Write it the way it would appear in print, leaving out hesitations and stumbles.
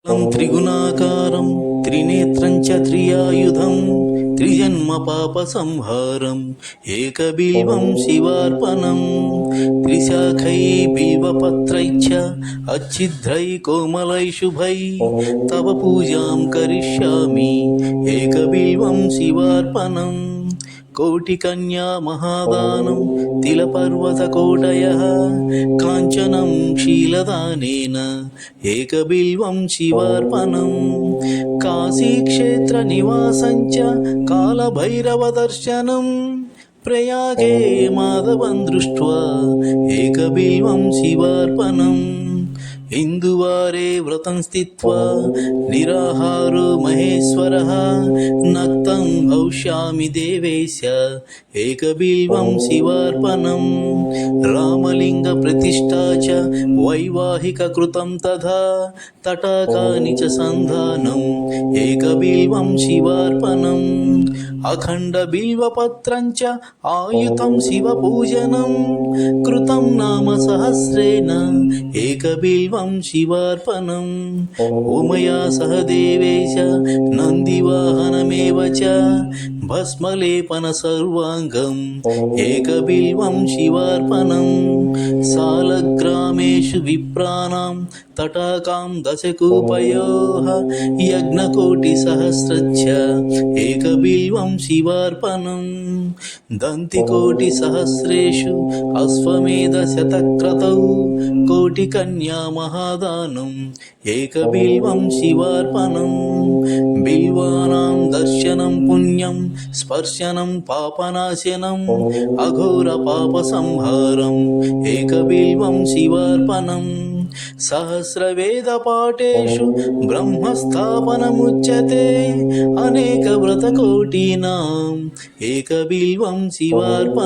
त्रिगुणाकारं त्रिनेत्रं च त्रियायुधं त्रिजन्म पापसंहारम् एकबिल्वं शिवार्पणं त्रिशाखै बिल्वपत्रैश्च अच्छिद्रै कोमलै शुभै तव पूजां करिष्यामि एकबिल्वं शिवार्पणम् कोटिकन्या महादानं तिलपर्वतकोटयः काञ्चनं शीलदानेन एकबिल्वं शिवार्पणम् काशीक्षेत्रनिवासं च कालभैरवदर्शनं प्रयागे माधवं दृष्ट्वा एकबिल्वं शिवार्पणम् इंदुवारे व्रतं स्थित्वा निराहारो महेश्वरः नक्तं भविष्यामि देवेश एकबिल्वं शिवार्पणम् रामलिङ्गप्रतिष्ठा च वैवाहिककृतं तथा तटाकानि च सन्धानम् एकबिल्वं शिवार्पणम् अखण्डबिल्वपत्रं च आयुतं शिवपूजनं कृतं नाम सहस्रेण एकबिल्वं शिवार्पणम् उमया सह देवेश नन्दिवाहनमेव च भस्मलेपन सर्वाङ्गम् एकबिल्वं शिवार्पणम् सालग्रामेषु विप्राणां तटाकां दशकूपयोः यज्ञकोटिसहस्रच्च एकबिल्वं शिवार्पणम् दन्तिकोटिसहस्रेषु अश्वमेधशतक्रतौ कोटिकन्या महादानम् एकबिल्वं शिवार्पणम् बिल्वानां दर्शनं पुण्यं स्पर्शनं पापनाशनम् अघोरपापसंहारम् एकबिल्वं शिवार्पणम् सहस्रवेदपाठेषु ब्रह्मस्थापनमुच्यते अनेकव्रतकोटीनाम् एकबिल्वं शिवार्पणम्।